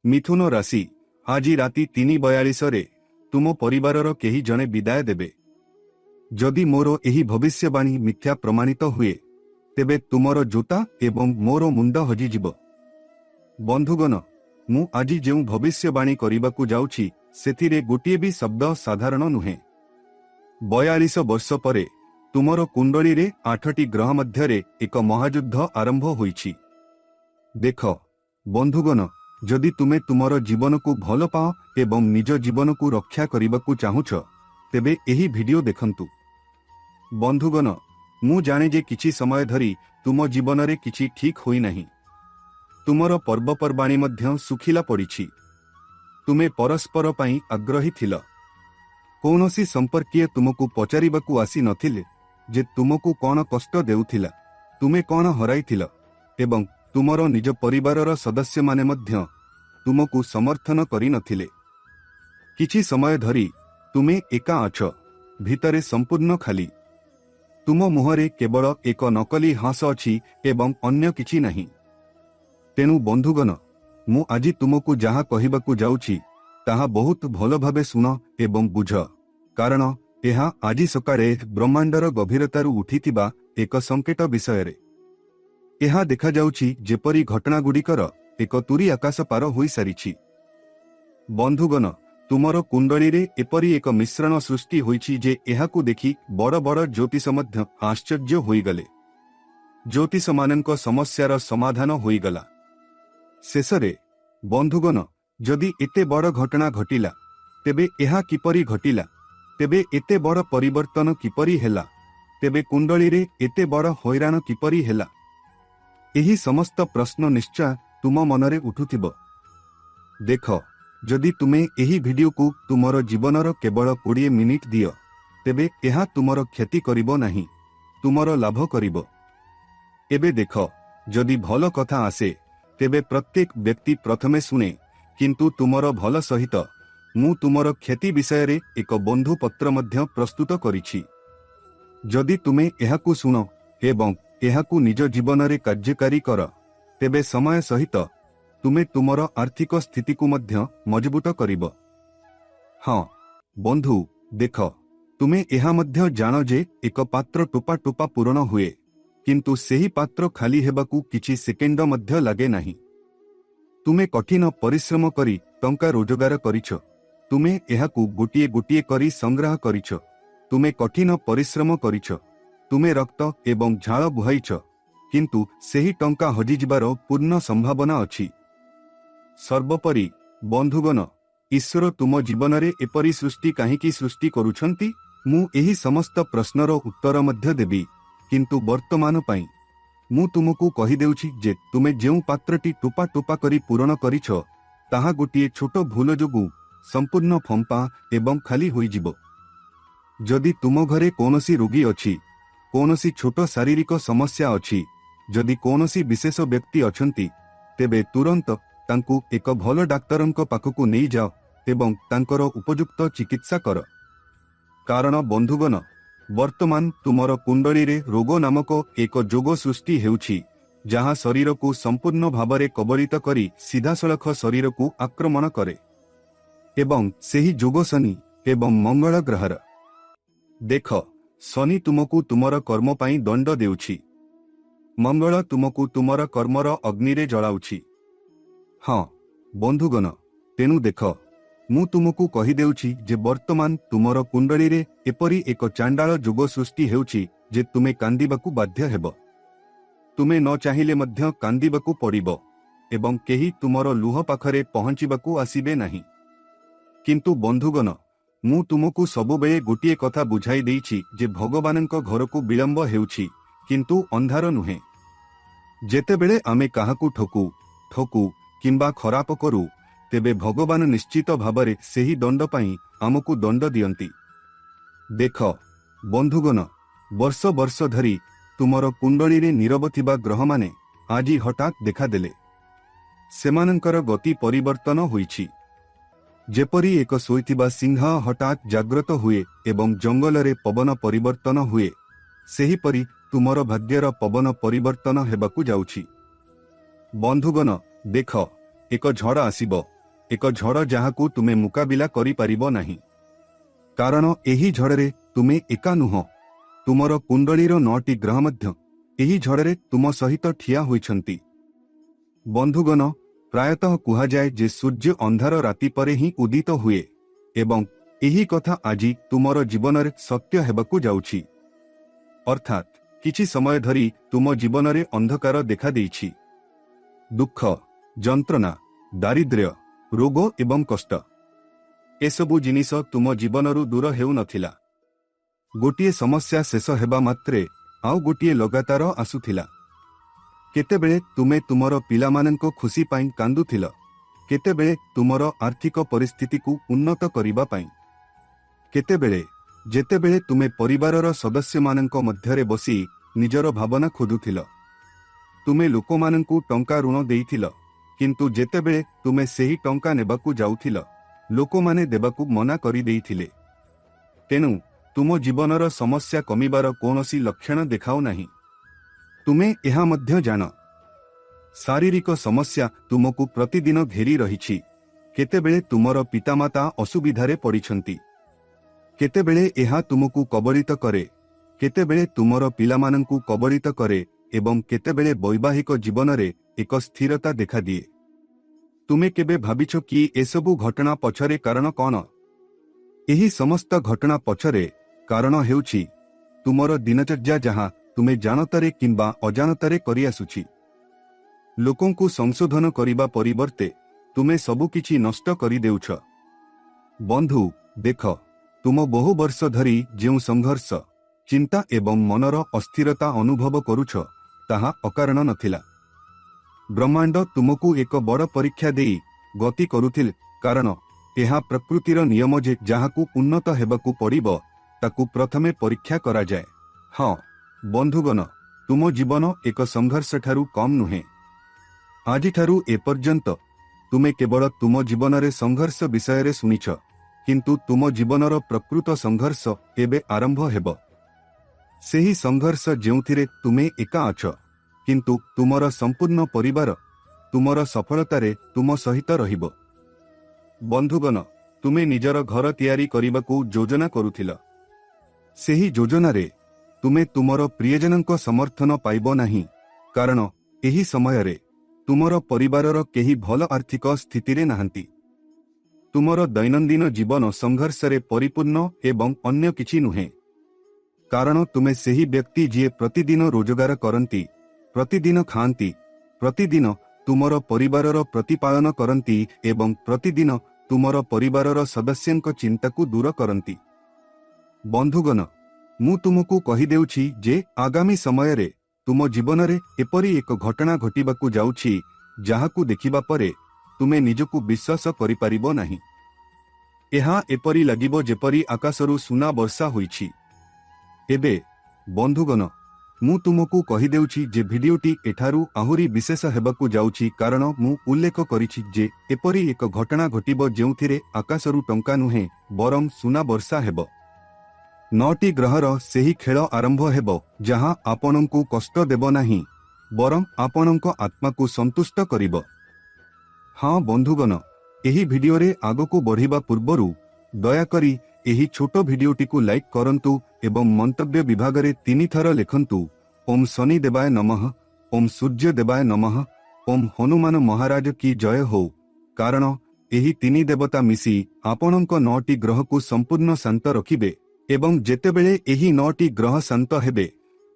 मिथुन राशि आज राति 3:42 तुम परिवारर केही जणे विदाय देबे। जदि मोर एही भविष्यवाणी मिथ्या प्रमाणित हुए तेबे तुमर जोता एवं मोर मुंड हजिजिब। बंधुगण, मु आज जेउ भविष्यवाणी करिबाकु जाउछि सेथिरे गोटिए भी शब्द साधारण नुहे। 42 वर्ष परे तुमर कुंडली रे 8टी ग्रह मध्यरे एक महायुद्ध आरंभ होईछि। देख बंधुगण, जदि तुमे तुमर जीवन को भल पाओ एवं निज जीवन को रक्षा करिबाकु चाहुछ तेबे एही वीडियो देखंतु। बंधुगण, मु जाने जे किछि समय धरी तुम जीवन रे किछि ठीक होई नाही। तुमर पर्वपर्वाणी मध्य सुखिला पड़िछि। तुमे परस्पर पई आग्रही थिल। कौनसी संपर्कीय तुमको पचारिबाकु आसी नथिले जे तुमको कौन कष्ट देउथिला, तुमे कौन हराइथिल एवं तुमर निज परिवारर सदस्य माने मध्य तुमको समर्थन करि नथिले। किछि समय धरी तुमे एका अछ, भितरे संपूर्ण खाली। तुम मुहरे केवल एक नकली हास अछि एवं अन्य किछि नहीं। तेनु बंधुगण, मु आजि तुमको जहा कहिबाकु जाउछि ताहा बहुत भल भावे सुन एवं बुझ, कारण एहा आजि सकाळे ब्रह्मांडर गभीरतारु उठिथिबा एक संकेत विषय रे। एहा देखा जाउछि जेपरि घटना गुडिकर एक तुरी आकाश पार होई सारिछि। बंधुगण, तुमर कुंडली रे एपरि एक मिश्रण सृष्टि होईछि जे एहाकु देखि बड़ बड़ ज्योतिष मध्य आश्चर्य होई गले। ज्योतिष मानक समस्यार समाधान होई गला। शेषरे बंधुगण, जदि एते बड़ घटना घटिला तेबे एहा किपरि घटिला, तेबे एते बड़ परिवर्तन किपरि हेला, तेबे कुंडली रे एते बड़ हैरान किपरि हेला, एही समस्त प्रश्न निश्चय तुम मनरे उठुथिबो। देख, जदि तुमे एही वीडियो को तुमर जीवनर केवल 20 मिनिट दियो तेबे एहा तुमर क्षति करिबो नाही, तुमर लाभ करिबो। एबे देख, जदि भल कथा आसे तेबे प्रत्येक व्यक्ति प्रथमे सुने, किंतु तुमर भल सहित मु तुमर क्षति विषय रे एक बंधु पत्र मध्य प्रस्तुत करिछि। जदि तुमे एहाकु सुनो एवं एहाकु निज जीवन रे कार्यकारी कर तेबे समय सहित तुमे तुमर आर्थिक स्थिति को मध्य मजबूत करिब। हाँ बंधु, देख, तुमे एहा मध्य जान जे एक पात्र टोपा टोपा पूरण हुए, किंतु सेही पात्र खाली हेबाकू किछि सेकेंड मध्य लागे नाही। तुमे कठिन परिश्रम करी टंका रोजगार करिछ, तुमे एहाकू गोटिए गोटिए करी संग्रह करिछ, तुमे कठिन परिश्रम करिछ, तुमे रक्त एवं झाळ बुहाइछ, किंतु सेही टंका हजिजिबार पूर्ण संभावना अछि। सर्वोपरि बंधुगण, ईश्वर तुम जीवन रे एपरि सृष्टि काहीकि सृष्टि करूछंती, मु एही समस्त प्रश्नर उत्तर मध्य देबी, किंतु वर्तमान पई मु तुमको कहि देउछि जे तुमे जेउ पात्रटी टोपा टोपा करी पूरण करिछ ताहा गोटिए छोट भूल जोगु संपूर्ण फंपा एवं खाली होई जिवो। जदि तुम घरे कोनोसी रोगी अछि, कोनोसी छोट शारीरिक समस्या अछि, जदि कोनोसी विशेष व्यक्ति अछंती तेबे तुरंत तांकु एक भल डाक्तरंक पाखकु नै जाओ एवं तांकर उपयुक्त चिकित्सा कर। कारण बंधुगण, वर्तमान तुमर कुंडली रे रोग नामक एक जोग सृष्टि हेउछि जहाँ शरीर को संपूर्ण भावरे कबलित करी सीधासलख शरीर को आक्रमण करे एवं सेही जोग शनि एवं मंगल ग्रहर। देख, शनि तुमको तुमर कर्म पाई दंड देउछि, मंगल तुमको तुमर कर्मर अग्नि रे जलाउछि। हाँ बंधुगण, तेनु देख, मु तुमको कहि देउछि जे वर्तमान तुमर कुंडली रे एपरि एक चांडाल जोग सृष्टि हेउछि जे तुमे कांदिबाकू बाध्य हेबो। तुमे न चाहिले मध्य कांदिबाकू पड़िबो एवं केही तुमर लुह पाखरे पहुंचिबाकू आसीबे नाही। किंतु बंधुगण, मु तुमको सबुबेले गोटिए कथा बुझाई देइछि जे भगवानंक घरकू विलंब हेउछि, किंतु अंधार नुहे। जेतेबेले आमे काहाकू ठोकू ठोकू किंबा खराप करू तेबे भगवान निश्चित भावरे सेही दंड पाई आमको दंड दियंती। देख बंधुगण, वर्ष वर्ष धरी तुमर कुंडली रे नीरव थिबा ग्रह माने आजी हठात देखा देले। सेमानंकर गति परिवर्तन होईछि। जेपरी एक सोईथिबा सिंह हठात जाग्रत हुए एवं जंगल रे पवन परिवर्तन हुए, सेहीपरि तुमर भाग्यर पवन परिवर्तन हेबाकू जाउछि। बंधुगण, देख, ଏକ ଝଡ଼ ଆସିବ, ଏକ ଝଡ଼ ଯାହାକୁ ତୁମେ ମୁକାବିଲା କରିପାରିବ ନାହିଁ। କାରଣ ଏହି ଝଡ଼ରେ ତୁମେ ଏକା ନୁହଁ, ତୁମର କୁଣ୍ଡଳୀର 9ଟି ଗ୍ରହ ମଧ୍ୟ ଏହି ଝଡ଼ରେ ତୁମ ସହିତ ଠିଆ ହୋଇଛନ୍ତି। ବନ୍ଧୁଗଣ, ପ୍ରାୟତଃ କୁହାଯାଏ ଯେ ସୂର୍ଯ୍ୟ ଅନ୍ଧାର ରାତି ପରେ ହିଁ ଉଦିତ ହୁଏ, ଏବଂ ଏହି କଥା ଆଜି ତୁମର ଜୀବନରେ ସତ୍ୟ ହେବାକୁ ଯାଉଛି। ଅର୍ଥାତ୍ କିଛି ସମୟ ଧରି ତୁମ ଜୀବନରେ ଅନ୍ଧକାର ଦେଖାଦେଇଛି। ଦୁଃଖ, ଯନ୍ତ୍ରଣା, ଦାରିଦ୍ର୍ୟ, ରୋଗ ଏବଂ କଷ୍ଟ, ଏସବୁ ଜିନିଷ ତୁମ ଜୀବନରୁ ଦୂର ହେଉନଥିଲା। ଗୋଟିଏ ସମସ୍ୟା ଶେଷ ହେବା ମାତ୍ରେ ଆଉ ଗୋଟିଏ ଲଗାତାର ଆସୁଥିଲା। କେତେବେଳେ ତୁମେ ତୁମର ପିଲାମାନଙ୍କ ଖୁସି ପାଇଁ କାନ୍ଦୁଥିଲ, କେତେବେଳେ ତୁମର ଆର୍ଥିକ ପରିସ୍ଥିତିକୁ ଉନ୍ନତ କରିବା ପାଇଁ, କେତେବେଳେ ଯେତେବେଳେ ତୁମେ ପରିବାରର ସଦସ୍ୟମାନଙ୍କ ମଧ୍ୟରେ ବସି ନିଜର ଭାବନା ଖୋଜୁଥିଲ। ତୁମେ ଲୋକମାନଙ୍କୁ ଟଙ୍କା ଋଣ ଦେଇଥିଲ, କିନ୍ତୁ ଯେତେବେଳେ ତୁମେ ସେହି ଟଙ୍କା ନେବାକୁ ଯାଉଥିଲ, ଲୋକମାନେ ଦେବାକୁ ମନା କରିଦେଇଥିଲେ। ତେଣୁ ତୁମ ଜୀବନର ସମସ୍ୟା କମିବାର କୌଣସି ଲକ୍ଷଣ ଦେଖାଉ ନାହିଁ। ତୁମେ ଏହା ମଧ୍ୟ ଜାଣ, ଶାରୀରିକ ସମସ୍ୟା ତୁମକୁ ପ୍ରତିଦିନ ଘେରି ରହିଛି। କେତେବେଳେ ତୁମର ପିତାମାତା ଅସୁବିଧାରେ ପଡ଼ିଛନ୍ତି, କେତେବେଳେ ଏହା ତୁମକୁ କବଳିତ କରେ, କେତେବେଳେ ତୁମର ପିଲାମାନଙ୍କୁ କବଳିତ କରେ ଏବଂ କେତେବେଳେ ବୈବାହିକ ଜୀବନରେ ଏକ ସ୍ଥିରତା ଦେଖାଦିଏ। ତୁମେ କେବେ ଭାବିଛ କି ଏସବୁ ଘଟଣା ପଛରେ କାରଣ କ'ଣ? ଏହି ସମସ୍ତ ଘଟଣା ପଛରେ କାରଣ ହେଉଛି ତୁମର ଦିନଚର୍ଯ୍ୟା, ଯାହା ତୁମେ ଜାଣତରେ କିମ୍ବା ଅଜାଣତରେ କରିଆସୁଛି। ଲୋକଙ୍କୁ ସଂଶୋଧନ କରିବା ପରିବର୍ତ୍ତେ ତୁମେ ସବୁକିଛି ନଷ୍ଟ କରିଦେଉଛ। ବନ୍ଧୁ, ଦେଖ, ତୁମ ବହୁ ବର୍ଷ ଧରି ଯେଉଁ ସଂଘର୍ଷ, ଚିନ୍ତା ଏବଂ ମନର ଅସ୍ଥିରତା ଅନୁଭବ କରୁଛ, ତାହା ଅକାରଣ ନଥିଲା। ବ୍ରହ୍ମାଣ୍ଡ ତୁମକୁ ଏକ ବଡ଼ ପରୀକ୍ଷା ଦେଇ ଗତି କରୁଥିଲେ, କାରଣ ଏହା ପ୍ରକୃତିର ନିୟମ ଯେ ଯାହାକୁ ଉନ୍ନତ ହେବାକୁ ପଡ଼ିବ ତାକୁ ପ୍ରଥମେ ପରୀକ୍ଷା କରାଯାଏ। ହଁ ବନ୍ଧୁଗଣ, ତୁମ ଜୀବନ ଏକ ସଂଘର୍ଷଠାରୁ କମ୍ ନୁହେଁ। ଆଜିଠାରୁ ଏପର୍ଯ୍ୟନ୍ତ ତୁମେ କେବଳ ତୁମ ଜୀବନରେ ସଂଘର୍ଷ ବିଷୟରେ ଶୁଣିଛ, କିନ୍ତୁ ତୁମ ଜୀବନର ପ୍ରକୃତ ସଂଘର୍ଷ ଏବେ ଆରମ୍ଭ ହେବ। ସେହି ସଂଘର୍ଷ ଯେଉଁଥିରେ ତୁମେ ଏକା ଅଛ, କିନ୍ତୁ ତୁମର ସମ୍ପୂର୍ଣ୍ଣ ପରିବାର ତୁମର ସଫଳତାରେ ତୁମ ସହିତ ରହିବ। ବନ୍ଧୁଗଣ, ତୁମେ ନିଜର ଘର ତିଆରି କରିବାକୁ ଯୋଜନା କରୁଥିଲ। ସେହି ଯୋଜନାରେ ତୁମେ ତୁମର ପ୍ରିୟଜନଙ୍କ ସମର୍ଥନ ପାଇବ ନାହିଁ, କାରଣ ଏହି ସମୟରେ ତୁମର ପରିବାରର କେହି ଭଲ ଆର୍ଥିକ ସ୍ଥିତିରେ ନାହାନ୍ତି। ତୁମର ଦୈନନ୍ଦିନ ଜୀବନ ସଂଘର୍ଷରେ ପରିପୂର୍ଣ୍ଣ ଏବଂ ଅନ୍ୟ କିଛି ନୁହେଁ। କାରଣ ତୁମେ ସେହି ବ୍ୟକ୍ତି ଯିଏ ପ୍ରତିଦିନ ରୋଜଗାର କରନ୍ତି, ପ୍ରତିଦିନ ଖାଆନ୍ତି, ପ୍ରତିଦିନ ତୁମର ପରିବାରର ପ୍ରତିପାଳନ କରନ୍ତି ଏବଂ ପ୍ରତିଦିନ ତୁମର ପରିବାରର ସଦସ୍ୟଙ୍କ ଚିନ୍ତାକୁ ଦୂର କରନ୍ତି। ବନ୍ଧୁଗଣ, ମୁଁ ତୁମକୁ କହିଦେଉଛି ଯେ ଆଗାମୀ ସମୟରେ ତୁମ ଜୀବନରେ ଏପରି ଏକ ଘଟଣା ଘଟିବାକୁ ଯାଉଛି ଯାହାକୁ ଦେଖିବା ପରେ ତୁମେ ନିଜକୁ ବିଶ୍ୱାସ କରିପାରିବ ନାହିଁ। ଏହା ଏପରି ଲାଗିବ ଯେପରି ଆକାଶରୁ ସୁନା ବର୍ଷା ହୋଇଛି। ଏବେ ବନ୍ଧୁଗଣ, ମୁଁ ତୁମକୁ କହିଦେଉଛି ଯେ ଭିଡିଓଟି ଏଠାରୁ ଆହୁରି ବିଶେଷ ହେବାକୁ ଯାଉଛି, କାରଣ ମୁଁ ଉଲ୍ଲେଖ କରିଛି ଯେ ଏପରି ଏକ ଘଟଣା ଘଟିବ ଯେଉଁଥିରେ ଆକାଶରୁ ଟଙ୍କା ନୁହେଁ ବରଂ ସୁନା ବର୍ଷା ହେବ। 9ଟି ଗ୍ରହର ସେହି ଖେଳ ଆରମ୍ଭ ହେବ ଯାହା ଆପଣଙ୍କୁ କଷ୍ଟ ଦେବ ନାହିଁ, ବରଂ ଆପଣଙ୍କ ଆତ୍ମାକୁ ସନ୍ତୁଷ୍ଟ କରିବ। ହଁ ବନ୍ଧୁଗଣ, ଏହି ଭିଡିଓରେ ଆଗକୁ ବଢ଼ିବା ପୂର୍ବରୁ ଦୟାକରି ଏହି ଛୋଟ ଭିଡିଓଟିକୁ ଲାଇକ୍ କରନ୍ତୁ ଏବଂ ମନ୍ତବ୍ୟ ବିଭାଗରେ 3 ଥର ଲେଖନ୍ତୁ, ଓମ୍ ଶନି ଦେବାୟ ନମଃ, ଓମ୍ ସୂର୍ଯ୍ୟ ଦେବାୟ ନମଃ, ଓମ୍ ହନୁମାନ ମହାରାଜ କି ଜୟ ହଉ। କାରଣ ଏହି 3 ଦେବତା ମିଶି ଆପଣଙ୍କ 9ଟି ଗ୍ରହକୁ ସମ୍ପୂର୍ଣ୍ଣ ଶାନ୍ତ ରଖିବେ ଏବଂ ଯେତେବେଳେ ଏହି 9ଟି ଗ୍ରହ ଶାନ୍ତ ହେବେ,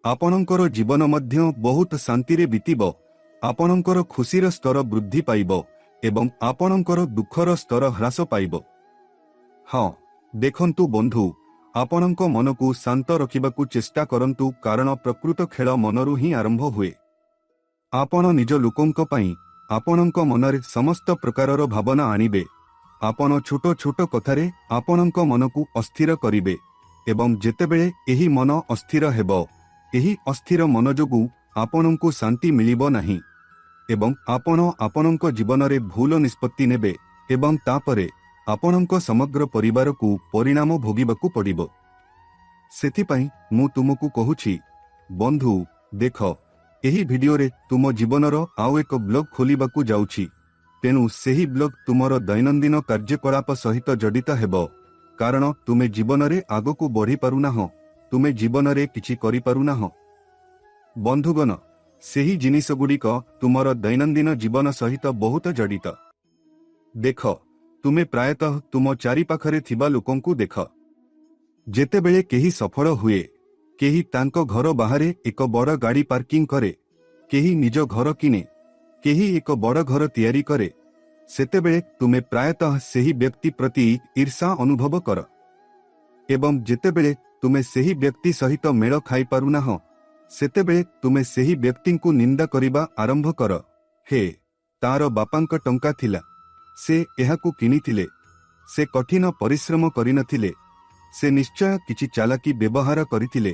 ଆପଣଙ୍କର ଜୀବନ ମଧ୍ୟ ବହୁତ ଶାନ୍ତିରେ ବିତିବ, ଆପଣଙ୍କର ଖୁସିର ସ୍ତର ବୃଦ୍ଧି ପାଇବ ଏବଂ ଆପଣଙ୍କର ଦୁଃଖର ସ୍ତର ହ୍ରାସ ପାଇବ। ହଁ ଦେଖନ୍ତୁ ବନ୍ଧୁ, ଆପଣଙ୍କ ମନକୁ ଶାନ୍ତ ରଖିବାକୁ ଚେଷ୍ଟା କରନ୍ତୁ, କାରଣ ପ୍ରକୃତ ଖେଳ ମନରୁ ହିଁ ଆରମ୍ଭ ହୁଏ। ଆପଣ ନିଜ ଲୋକଙ୍କ ପାଇଁ ଆପଣଙ୍କ ମନରେ ସମସ୍ତ ପ୍ରକାରର ଭାବନା ଆଣିବେ। ଆପଣ ଛୋଟ ଛୋଟ କଥାରେ ଆପଣଙ୍କ ମନକୁ ଅସ୍ଥିର କରିବେ ଏବଂ ଯେତେବେଳେ ଏହି ମନ ଅସ୍ଥିର ହେବ, ଏହି ଅସ୍ଥିର ମନ ଯୋଗୁଁ ଆପଣଙ୍କୁ ଶାନ୍ତି ମିଳିବ ନାହିଁ ଏବଂ ଆପଣ ଆପଣଙ୍କ ଜୀବନରେ ଭୁଲ ନିଷ୍ପତ୍ତି ନେବେ ଏବଂ ତାପରେ ଆପଣଙ୍କ ସମଗ୍ର ପରିବାରକୁ ପରିଣାମ ଭୋଗିବାକୁ ପଡ଼ିବ। ସେଥିପାଇଁ ମୁଁ ତୁମକୁ କହୁଛି ବନ୍ଧୁ, ଦେଖ, ଏହି ଭିଡିଓରେ ତୁମ ଜୀବନର ଆଉ ଏକ ବ୍ଲଗ ଖୋଲିବାକୁ ଯାଉଛି। ତେଣୁ ସେହି ବ୍ଲଗ ତୁମର ଦୈନନ୍ଦିନ କାର୍ଯ୍ୟକଳାପ ସହିତ ଜଡ଼ିତ ହେବ, କାରଣ ତୁମେ ଜୀବନରେ ଆଗକୁ ବଢ଼ିପାରୁନାହଁ, ତୁମେ ଜୀବନରେ କିଛି କରିପାରୁନାହଁ। ବନ୍ଧୁଗଣ, ସେହି ଜିନିଷଗୁଡ଼ିକ ତୁମର ଦୈନନ୍ଦିନ ଜୀବନ ସହିତ ବହୁତ ଜଡ଼ିତ। ଦେଖ, ତୁମେ ପ୍ରାୟତଃ ତୁମ ଚାରିପାଖରେ ଥିବା ଲୋକଙ୍କୁ ଦେଖ। ଯେତେବେଳେ କେହି ସଫଳ ହୁଏ, କେହି ତାଙ୍କ ଘର ବାହାରେ ଏକ ବଡ଼ ଗାଡ଼ି ପାର୍କିଂ କରେ, କେହି ନିଜ ଘର କିଣେ, କେହି ଏକ ବଡ଼ ଘର ତିଆରି କରେ, ସେତେବେଳେ ତୁମେ ପ୍ରାୟତଃ ସେହି ବ୍ୟକ୍ତି ପ୍ରତି ଈର୍ଷା ଅନୁଭବ କର। ଏବଂ ଯେତେବେଳେ ତୁମେ ସେହି ବ୍ୟକ୍ତି ସହିତ ମେଳ ଖାଇପାରୁନାହଁ, ସେତେବେଳେ ତୁମେ ସେହି ବ୍ୟକ୍ତିଙ୍କୁ ନିନ୍ଦା କରିବା ଆରମ୍ଭ କର। ହେ, ତାର ବାପାଙ୍କ ଟଙ୍କା ଥିଲା, ସେ ଏହାକୁ କିଣିଥିଲେ, ସେ କଠିନ ପରିଶ୍ରମ କରିନଥିଲେ, ସେ ନିଶ୍ଚୟ କିଛି ଚାଲାକି ବ୍ୟବହାର କରିଥିଲେ,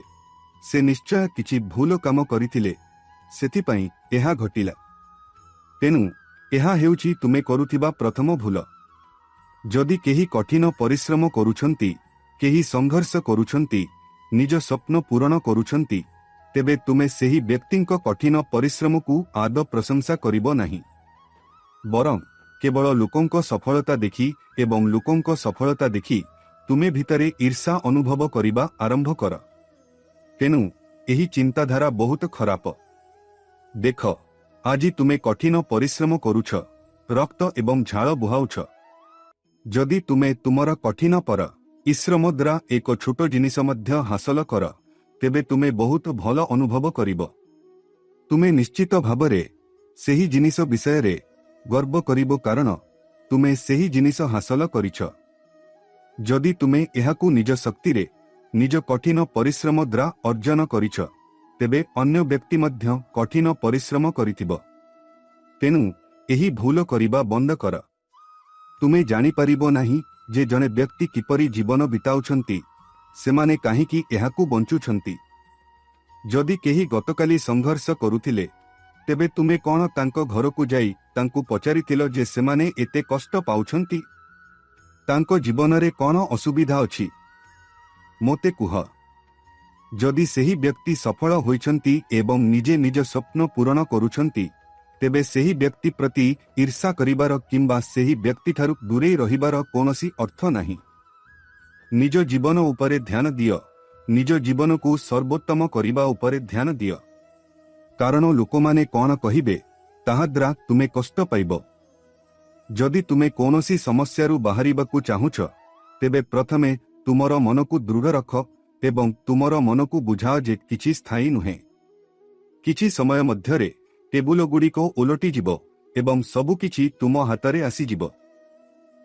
ସେ ନିଶ୍ଚୟ କିଛି ଭୁଲ କାମ କରିଥିଲେ, ସେଥିପାଇଁ ଏହା ଘଟିଲା। ତେଣୁ ଏହା ହେଉଛି ତୁମେ କରୁଥିବା ପ୍ରଥମ ଭୁଲ। ଯଦି କେହି କଠିନ ପରିଶ୍ରମ କରୁଛନ୍ତି, କେହି ସଂଘର୍ଷ କରୁଛନ୍ତି, ନିଜ ସ୍ୱପ୍ନ ପୂରଣ କରୁଛନ୍ତି, ତେବେ ତୁମେ ସେହି ବ୍ୟକ୍ତିଙ୍କ କଠିନ ପରିଶ୍ରମକୁ ଆଦୌ ପ୍ରଶଂସା କରିବ ନାହିଁ। ବରଂ କେବଳ ଲୋକଙ୍କ ସଫଳତା ଦେଖି ଏବଂ ଲୋକଙ୍କ ସଫଳତା ଦେଖି ତୁମେ ଭିତରେ ଈର୍ଷା ଅନୁଭବ କରିବା ଆରମ୍ଭ କର। ତେଣୁ ଏହି ଚିନ୍ତାଧାରା ବହୁତ ଖରାପ। ଦେଖ, ଆଜି ତୁମେ କଠିନ ପରିଶ୍ରମ କରୁଛ, ରକ୍ତ ଏବଂ ଝାଳ ବୁହାଉଛ। ଯଦି ତୁମେ ତୁମର କଠିନ ପରିଶ୍ରମ ଦ୍ୱାରା ଏକ ଛୋଟ ଜିନିଷ ମଧ୍ୟ ହାସଲ କର, ତେବେ ତୁମେ ବହୁତ ଭଲ ଅନୁଭବ କରିବ। ତୁମେ ନିଶ୍ଚିତ ଭାବରେ ସେହି ଜିନିଷ ବିଷୟରେ ଗର୍ବ କରିବ, କାରଣ ତୁମେ ସେହି ଜିନିଷ ହାସଲ କରିଛ। ଯଦି ତୁମେ ଏହାକୁ ନିଜ ଶକ୍ତିରେ, ନିଜ କଠିନ ପରିଶ୍ରମ ଦ୍ୱାରା ଅର୍ଜନ କରିଛ, ତେବେ ଅନ୍ୟ ବ୍ୟକ୍ତି ମଧ୍ୟ କଠିନ ପରିଶ୍ରମ କରିଥିବ। ତେଣୁ ଏହି ଭୁଲ କରିବା ବନ୍ଦ କର। ତୁମେ ଜାଣିପାରିବ ନାହିଁ ଯେ ଜଣେ ବ୍ୟକ୍ତି କିପରି ଜୀବନ ବିତାଉଛନ୍ତି, ସେମାନେ କାହିଁକି ଏହାକୁ ବଞ୍ଚୁଛନ୍ତି। ଯଦି କେହି ଗତକାଲି ସଂଘର୍ଷ କରୁଥିଲେ, ତେବେ ତୁମେ କ'ଣ ତାଙ୍କ ଘରକୁ ଯାଇ ତାଙ୍କୁ ପଚାରିଥିଲ ଯେ ସେମାନେ ଏତେ କଷ୍ଟ ପାଉଛନ୍ତି? ତାଙ୍କ ଜୀବନରେ କ'ଣ ଅସୁବିଧା ଅଛି? ମୋତେ କୁହ। ଯଦି ସେହି ବ୍ୟକ୍ତି ସଫଳ ହୋଇଛନ୍ତି ଏବଂ ନିଜେ ନିଜ ସ୍ୱପ୍ନ ପୂରଣ କରୁଛନ୍ତି, ତେବେ ସେହି ବ୍ୟକ୍ତି ପ୍ରତି ଈର୍ଷା କରିବାର କିମ୍ବା ସେହି ବ୍ୟକ୍ତିଠାରୁ ଦୂରେଇ ରହିବାର କୌଣସି ଅର୍ଥ ନାହିଁ। ନିଜ ଜୀବନ ଉପରେ ଧ୍ୟାନ ଦିଅ, ନିଜ ଜୀବନକୁ ସର୍ବୋତ୍ତମ କରିବା ଉପରେ ଧ୍ୟାନ ଦିଅ। କାରଣ ଲୋକମାନେ କ'ଣ କହିବେ, ତାହାଦ୍ୱାରା ତୁମେ କଷ୍ଟ ପାଇବ। ଯଦି ତୁମେ କୌଣସି ସମସ୍ୟାରୁ ବାହାରିବାକୁ ଚାହୁଁଛ, ତେବେ ପ୍ରଥମେ ତୁମର ମନକୁ ଦୃଢ଼ ରଖ ଏବଂ ତୁମର ମନକୁ ବୁଝାଅ ଯେ କିଛି ସ୍ଥାୟୀ ନୁହେଁ। କିଛି ସମୟ ମଧ୍ୟରେ ଟେବୁଲଗୁଡ଼ିକ ଓଲଟିଯିବ ଏବଂ ସବୁକିଛି ତୁମ ହାତରେ ଆସିଯିବ।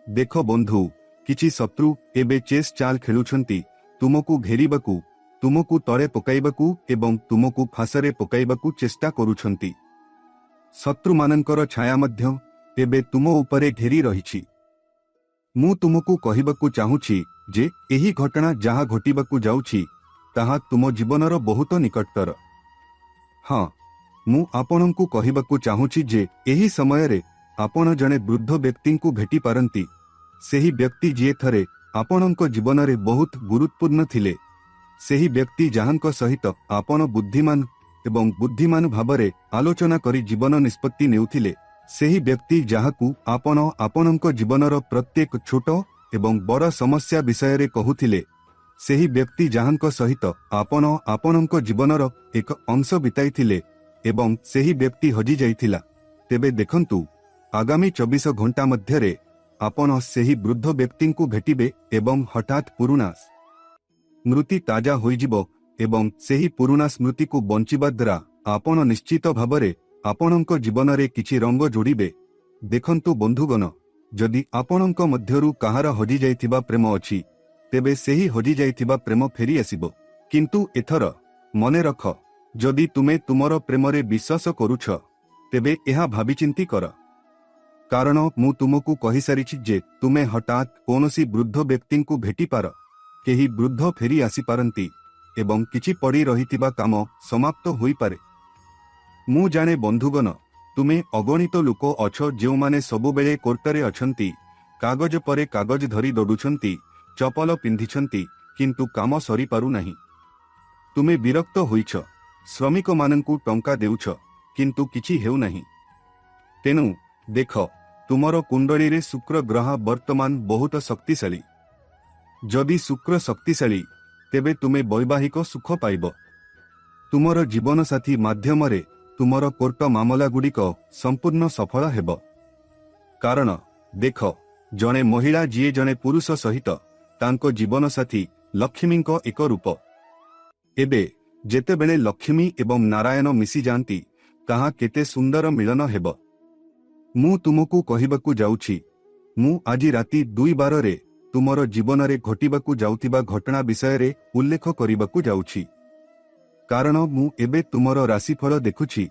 ଦେଖ ବନ୍ଧୁ, କିଛି ଶତ୍ରୁ ଏବେ ଚେସ୍ ଚାଲ ଖେଳୁଛନ୍ତି, ତୁମକୁ ଘେରିବାକୁ, ତୁମକୁ ତଳେ ପକାଇବାକୁ ଏବଂ ତୁମକୁ ଫାଶରେ ପକାଇବାକୁ ଚେଷ୍ଟା କରୁଛନ୍ତି। ଶତ୍ରୁମାନଙ୍କର ଛାୟା ମଧ୍ୟ ଏବେ ତୁମ ଉପରେ ଘେରି ରହିଛି। ମୁଁ ତୁମକୁ କହିବାକୁ ଚାହୁଁଛି ଯେ ଏହି ଘଟଣା ଯାହା ଘଟିବାକୁ ଯାଉଛି, ତାହା ତୁମ ଜୀବନର ବହୁତ ନିକଟତର। ହଁ, ମୁଁ ଆପଣଙ୍କୁ କହିବାକୁ ଚାହୁଁଛି ଯେ ଏହି ସମୟରେ ଆପଣ ଜଣେ ବୃଦ୍ଧ ବ୍ୟକ୍ତିଙ୍କୁ ଭେଟିପାରନ୍ତି, ସେହି ବ୍ୟକ୍ତି ଯିଏ ଥରେ ଆପଣଙ୍କ ଜୀବନରେ ବହୁତ ଗୁରୁତ୍ୱପୂର୍ଣ୍ଣ ଥିଲେ, ସେହି ବ୍ୟକ୍ତି ଯାହାଙ୍କ ସହିତ ଆପଣ ବୁଦ୍ଧିମାନ ଭାବରେ ଆଲୋଚନା କରି ଜୀବନ ନିଷ୍ପତ୍ତି ନେଉଥିଲେ, ସେହି ବ୍ୟକ୍ତି ଯାହାକୁ ଆପଣ ଆପଣଙ୍କ ଜୀବନର ପ୍ରତ୍ୟେକ ଛୋଟ ଏବଂ ବଡ଼ ସମସ୍ୟା ବିଷୟରେ କହୁଥିଲେ, ସେହି ବ୍ୟକ୍ତି ଯାହାଙ୍କ ସହିତ ଆପଣ ଆପଣଙ୍କ ଜୀବନର ଏକ ଅଂଶ ବିତାଇଥିଲେ ଏବଂ ସେହି ବ୍ୟକ୍ତି ହଜିଯାଇଥିଲା, ତେବେ ଦେଖନ୍ତୁ, ଆଗାମୀ 24 ଘଣ୍ଟା ମଧ୍ୟରେ ଆପଣ ସେହି ବୃଦ୍ଧ ବ୍ୟକ୍ତିଙ୍କୁ ଭେଟିବେ ଏବଂ ହଠାତ୍ ପୁରୁଣା ସ୍ମୃତି ତାଜା ହୋଇଯିବ ଏବଂ ସେହି ପୁରୁଣା ସ୍ମୃତିକୁ ବଞ୍ଚିବା ଦ୍ୱାରା ଆପଣ ନିଶ୍ଚିତ ଭାବରେ ଆପଣଙ୍କ ଜୀବନରେ କିଛି ରଙ୍ଗ ଯୋଡ଼ିବେ। ଦେଖନ୍ତୁ ବନ୍ଧୁଗଣ, ଯଦି ଆପଣଙ୍କ ମଧ୍ୟରୁ କାହାର ହଜିଯାଇଥିବା ପ୍ରେମ ଅଛି, ତେବେ ସେହି ହଜିଯାଇଥିବା ପ୍ରେମ ଫେରି ଆସିବ। କିନ୍ତୁ ଏଥର ମନେ ରଖ, ଯଦି ତୁମେ ତୁମର ପ୍ରେମରେ ବିଶ୍ୱାସ କରୁଛ, ତେବେ ଏହା ଭାବିଚିନ୍ତି କର। କାରଣ ମୁଁ ତୁମକୁ କହିସାରିଛି ଯେ ତୁମେ ହଠାତ୍ କୌଣସି ବୃଦ୍ଧ ବ୍ୟକ୍ତିଙ୍କୁ ଭେଟିପାର, କେହି ବୃଦ୍ଧ ଫେରି ଆସିପାରନ୍ତି ଏବଂ କିଛି ପଡ଼ି ରହିଥିବା କାମ ସମାପ୍ତ ହୋଇପାରେ। ମୁଁ ଜାଣେ ବନ୍ଧୁଗଣ, ତୁମେ ଅଗଣିତ ଲୋକ ଅଛ ଯେଉଁମାନେ ସବୁବେଳେ କୋର୍ଟରେ ଅଛନ୍ତି, କାଗଜ ପରେ କାଗଜ ଧରି ଦୌଡ଼ୁଛନ୍ତି, ଚପଲ ପିନ୍ଧିଛନ୍ତି, କିନ୍ତୁ କାମ ସରିପାରୁନାହିଁ। ତୁମେ ବିରକ୍ତ ହୋଇଛ, ଶ୍ରମିକମାନଙ୍କୁ ଟଙ୍କା ଦେଉଛ, କିନ୍ତୁ କିଛି ହେଉନାହିଁ। ତେଣୁ ଦେଖ, तुमर कुंडली रे शुक्र ग्रह वर्तमान बहुत शक्तिशाली। जदि शुक्र शक्तिशाली तेबे तुमे वैवाहिक सुख पाइब। तुमर जीवन साथी माध्यम रे तुमर कोर्ट मामला गुड़िक संपूर्ण सफल हेब। कारण देख, जने महिला जीए जने पुरुष सहित तांको जीवन साथी लक्ष्मी एक रूप। एबे जेतेबेले लक्ष्मी एवं नारायण मिसी जांती ताहा केते सुंदर मिलन हेब। मु तुमको कहिबाकू जाउछि, मु आजि राति 2:12 रे तुमर जीवन रे घटिबाकू जाउतिबा घटना विषय रे उल्लेख करिबाकू जाउछि। कारण मु एबे तुमर राशिफल देखुछि।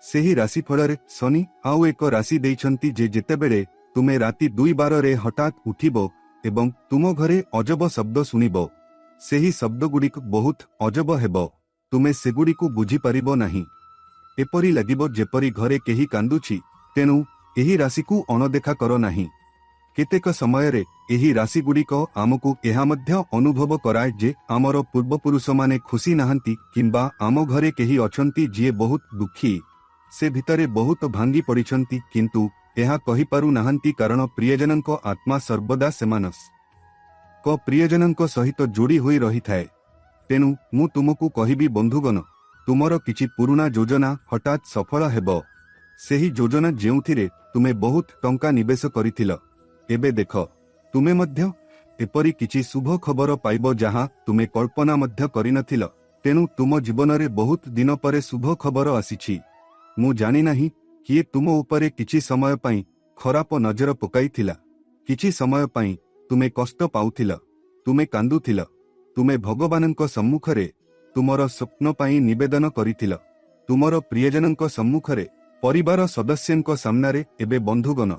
सेही राशिफल रे शनि आउ एक राशि देइछंती जे जेतेबेले तुमे राति 2:12 रे हठात उठिबो एवं तुम घरे अजब शब्द सुनिबो, सेही शब्द गुड़िक बहुत अजब हेबो। तुमे सेगुड़िकू बुझी पारिबो नाही। एपरि लागिबो जेपरि घरे केही कांदुछि। तेनु एही राशिकू अणदेखा कर नाही। केतेक समयरे एही राशिगुड़िक आमकू एहा मध्य अनुभव कराए जे आमर पूर्वपुरुष माने खुशी नाहंती किंबा आम घरे केही अछंती जिए बहुत दुखी, से भितरे बहुत भांगी पड़िछंती किंतु एहा कहि पारु नाहंती कारण प्रियजनक आत्मा सर्वदा सेमानस को प्रियजनक सहित जोड़ी होई रही थाए। तेनु मु तुमको कहिबी बंधुगण, तुमर किछि पुरुणा योजना हठात सफल हेब। सेही योजना जेउथिरे तुमे बहुत टंका निवेश करिथिल, एबे देख तुमे मध्य एपरि किछि शुभ खबर पाइब जहाँ तुमे कल्पना मध्य करिनथिल। तेनु तुम जीवन रे बहुत दिन परे शुभ खबर आसीछि। मु जानि नाही किए तुम उपरे किछि समय पई खराप नजर पकाइथिला। किछि समय पई तुमे कष्ट पाउथिल, तुमे कांदुथिल। तुमे भगवानंक सम्मुखरे तुमर स्वप्न पई निवेदन करिथिल। तुमर प्रियजनंक सम्मुखरे परिवार सदस्यंक सामनारे एबे बंधुगण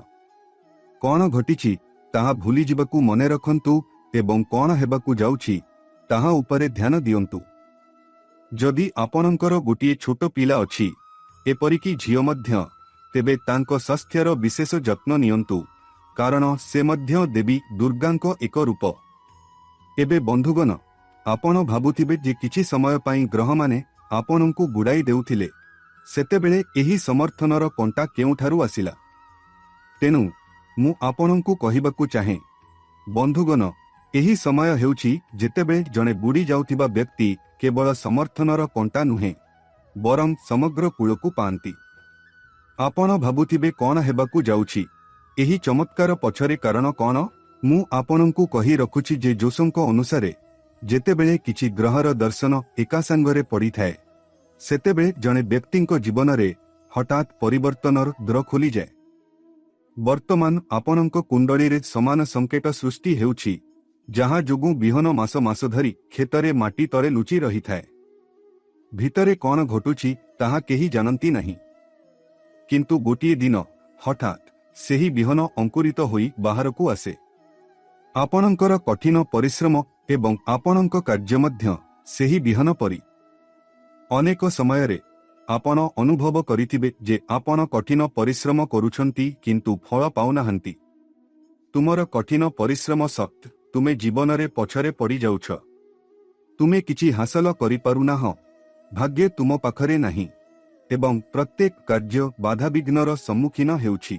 कौन घटिछि ताहा भूली जिबाकू मने रखंतु एवं कौन हेबाकू जाउछि ताहा उपरे ध्यान दियंतु। जदि आपणंकर गोटिए छोट पिला अछि एपरिकी झियो मध्य, तेबे तांको स्वास्थ्यर विशेष जत्न नियंतु कारण से मध्य देवी दुर्गांक एक रूप। एबे बंधुगण आपण भाबुथिबे जे किछि समय पई ग्रह माने आपणंकू गुड़ाई देउथिले, सेतेबेले एही समर्थनर कंटा केउठारु आसिला। तेनु मु आपणंकू कहिबाकू चाहे बंधुगण, एही समय हेउछि जेतेबेले जणे बुड़ी जाउथिबा व्यक्ति केवल समर्थनर कंटा नुहे बरं समग्र कूलकू पांती। आपण भाबुथिबे कौन हेबाकू जाउछि, एही चमत्कार पछरे कारण कौन? मु आपणंकू कहि रखुछि जे जोशंक अनुसारे जेतेबेले किछि ग्रहर दर्शन एका संगरे पड़ी थाए, सेतेबेले जणे व्यक्तिंक जीवन रे हठात परिवर्तनर द्वार खोली जाए। वर्तमान आपणंक कुंडली रे समान संकेत सृष्टि हेउछि, जहाँ जोगु बिहन मास मास धरी खेतरे माटी तले लुचि रही थाए। भितरे कौन घटुछि ताहा केही जानती नहीं, किंतु गोटिए दिन हठात सेही बिहन अंकुरित होई बाहरकू आसे। आपणंकर कठिन परिश्रम एवं आपणंक कार्य मध्य सेही बिहन परी। अनेक समयरे आपण अनुभव करिथिबे जे आपण कठिन परिश्रम करूछंती किंतु फल पाउनाहंती। तुमर कठिन परिश्रम सत्त तुमे जीवन रे पछरे पड़ी जाउछ। तुमे किछि हासिल करि पारुनाह, भाग्य तुम पाखरे नाही एवं प्रत्येक कार्य बाधाविघ्नर सम्मुखीन हेउछि।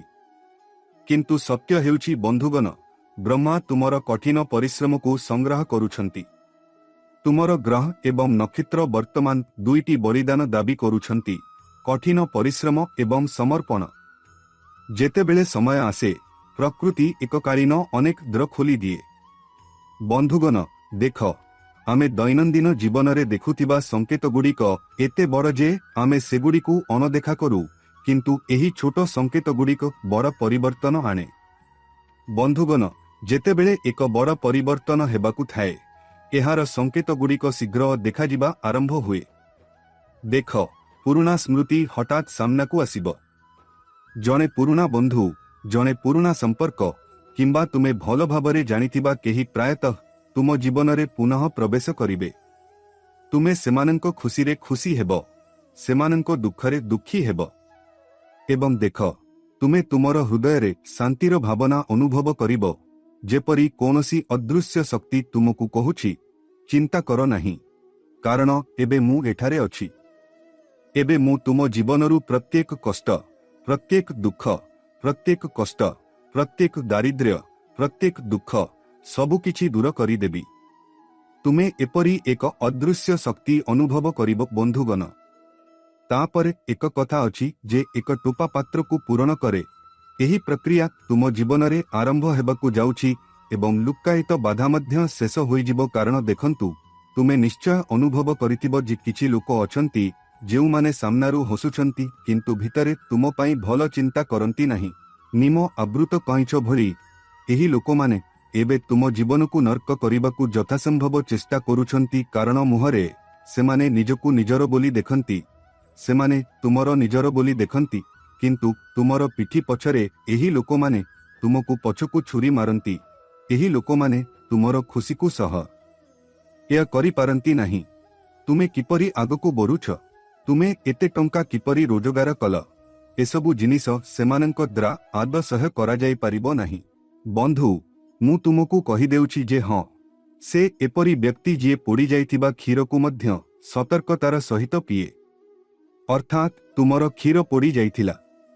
किंतु सत्य हेउछि बंधुगण, ब्रह्मा तुमर कठिन परिश्रम को संग्रह करुछंती। तुमर ग्रह एवं नक्षत्र वर्तमान दुईटी बलिदान दाबी करुछंती, कठिन परिश्रम एवं समर्पण। जेतेबेले समय आसे प्रकृति एककालीन अनेक द्वार खोली दिए। बंधुगण देख, आमे दैनंदिन जीवन रे देखुथिबा संकेत गुड़िक एते बड़ जे आमे सेगुड़िकू अणदेखा करू, किंतु एही छोट संकेत गुड़िक बड़ परिवर्तन आने। बंधुगण जेतेबेले एक बड़ परिवर्तन हेबाकू थाए, एहार संकेत गुड़िक शीघ्र देखा जिबा आरंभ हुए। देख, पुरुणा स्मृति हठात सामनाकू आसिब। जने पुरुणा बंधु, जने पुरुणा संपर्क किंबा तुमे भल भाबरे जानिथिबा केही प्रायतः तुम जीवन रे पुनः प्रवेश करिवे। तुमे सेमानंको खुशी रे खुशी हेब, सेमानंको दुखरे दुखी हेब। एवं देख, तुमे तुमर हृदय रे शांतिर भावना अनुभव करिब, जेपरी कोनोसी अदृश्य शक्ति तुमको कहुछि चिंता कर नाही, कारण एबे मु एठारे अछि। एबे मु तुम जीवनरु प्रत्येक कष्ट, प्रत्येक दुख, प्रत्येक कष्ट, प्रत्येक दारिद्र्य, प्रत्येक दुख सबुकिछि दूर करिदेबी। तुमे एपरी एक अदृश्य शक्ति अनुभव करिब बंधुगण। तापर एक कथा अछि जे एक टोपा पात्र को पूरण करे। एही प्रक्रिया तुम जीवन रे आरंभ हेबाकू जाउछि एवं लुक्कायित बाधा मध्य शेष होइजिबो। कारण देखंतु, तुमे निश्चय अनुभव करितिबो जे किछि लोक अछंती जेउ माने सामनारू हसुछंती किंतु भितरे तुम पई भल चिंता करंती नाही। निम आवृत कइंच भली एही लोक माने एबे तुम जीवन को नर्क करिबाकू यथासंभव चेष्टा करूछंती। कारण मुहरे सेमाने निजकू निजर बोली देखंती, सेमाने तुमर निजर बोली देखंती, किंतु तुमर पिठी पछरे एही लोक माने तुमको पछकू छुरी मारंती। एही लोक माने तुमर खुशी को सह या करि पारंती नाही। तुमे किपरि आगकू बरुछ, तुमे एते टंका किपरि रोजगार कल, एसबु जिनिस सेमानंक द्वारा आद सह करा जाई परिबो नाही। बंधु, मु तुमको कहि देउछि जे हां, से एपरि व्यक्ति जे पोड़ी जाइथिबा क्षीर को मध्य सतर्कतार सहित पिए। अर्थात तुमर क्षीर पोड़ी जाइथिला,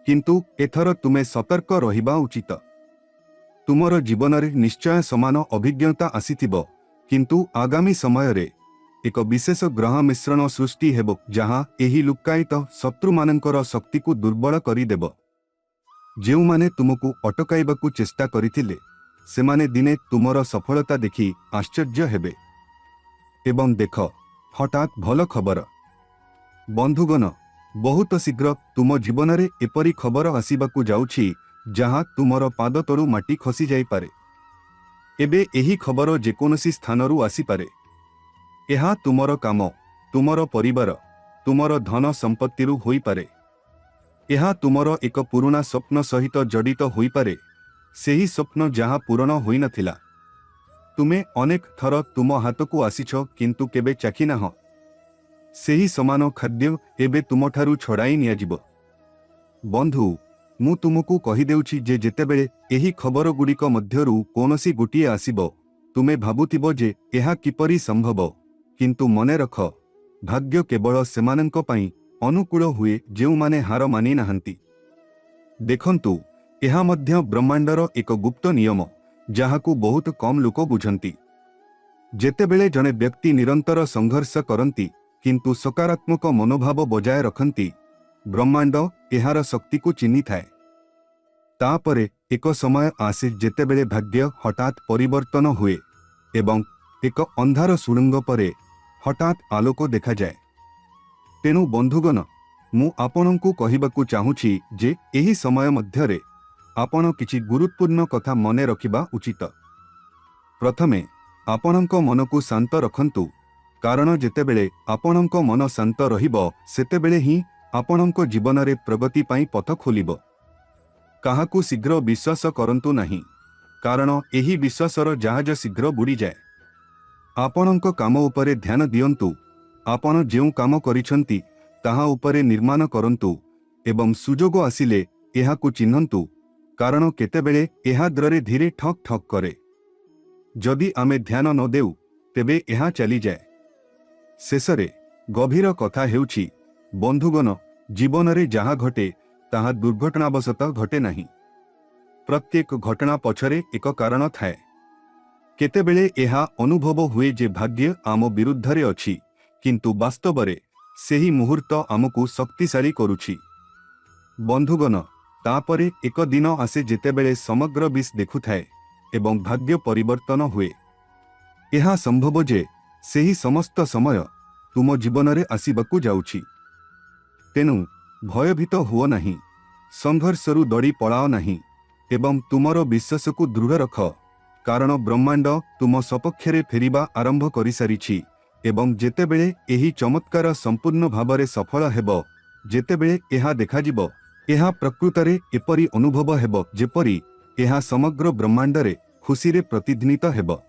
किंतु एथर तुमे सतर्क रहिबा उचित। तुमर जीवन रे निश्चय समान अभिज्ञता आसीथिबो, किंतु आगामी समय रे एक विशेष ग्रह मिश्रण सृष्टि हेबो जहां एही लुक्कायित शत्रु मानकर शक्ति को दुर्बल करि देबो। जेउ माने तुमको अटकाइबाकू चेष्टा करिथिले सेमाने दिने तुमर सफलता देखि आश्चर्य हेबे। एवं देख, हठात भल खबर बंधुगण, बहुत शीघ्र तुम जीवन रे एपरी खबर आसीबाकू जाउछि जहां तुमर पाद तळु माटी खसी जाई पारे। एबे एही खबर जेकोनसी स्थानरू आसी पारे। एहा तुमर काम, तुमर परिवार, तुमर धन संपत्तिरू होई पारे। एहा तुमर एक पुराना स्वप्न सहित जडित होई पारे, सेही स्वप्न जहां पूर्ण होई नथिला। तुमे अनेक थर तुम हाथकू आसीछ किंतु केबे चाखी नाह। सेही समान खाद्य एबे तुमठारू छड़ाई नियाजिब। बंधु, मु तुमको कहि देउछि जे जेतेबेले एही खबर गुड़िक मध्यरू कोनोसी गोटिए आसीबो, तुमे भाबुथिबो जे एहा किपरि संभव, किंतु मने रख, भाग्य केवल सेमानंक पई अनुकूल हुए जेउ माने हार मानि नाहंती। देखंतु, एहा मध्य ब्रह्मांडर एक गुप्त नियम जहाकू बहुत कम लोक बुझंती। जेतेबेले जने व्यक्ति निरंतर संघर्ष करंती किंतु सकारात्मक मनोभाव बजाय रखंती, ब्रह्मांड एहार शक्ति को चिन्हि थाए। तापरे एक समय आसे जेतेबेले भाग्य हठात परिवर्तन हुए एवं एक अंधार सुड़ंग परे हठात आलोक देखा जाए। तेणु बंधुगण, मु आपनंकु कहिबाकू चाहूछि जे एही समय मध्यरे आपण किछि गुरुत्वपूर्ण कथा मने रखिबा उचित। प्रथमे आपणक मन को शांत रखंतु, कारण जेतेबेले आपणक मन शांत रहिबो सेतेबेले ही आपणक जीवन रे प्रगति पाई पथ खोलिबो। काहाकू शीघ्र विश्वास करंतु नहीं, कारण एही विश्वासर जहाज शीघ्र बुड़ी जाए। आपणक काम उपरे ध्यान दियंतु, आपण जेउ काम करिसंती ताहा उपरे निर्माण करंतु एवं सुजोग आसिले एहाकू चिन्हंतु, कारण केतेबेले एहा द्वारे धीरे ठक ठक करे। जदि आमे ध्यान न देउ तेबे एहा चली जाए। शेषरे गभीर कथा हेउछि बंधुगण, जीवन रे जहा घटे ताहा दुर्घटनावशतः घटे नहीं। प्रत्येक घटना पछरे एक कारण थाए। केतेबेले एहा अनुभव हुए जे भाग्य आम विरुद्धरे अछि, किंतु वास्तवरे सेही मुहूर्त आमको शक्तिशाली करुछि। बंधुगण, तापरे एक दिन आसे जेतेबेले समग्र विष देखुथाए एवं भाग्य परिवर्तन हुए। एहा संभव जे सेही समस्त समय तुम जीवन रे आसीबाकू जाउछि। तेनु भयभीत हुओ नहीं, संघर्षरू दड़ी पड़ाओ नहीं एवं तुमर विश्वास को दृढ़ रख, कारण ब्रह्मांड तुम सपक्षरे फेरिबा आरंभ करि सारिछि एवं जेतेबेले एही चमत्कार संपूर्ण भावरे सफल हेबो, जेतेबेले एहा देखाजिबो, एहा प्रकृतरे एपरि अनुभव हेबो जेपरि एहा समग्र ब्रह्मांडरे खुशी रे प्रतिध्वनित हेबो।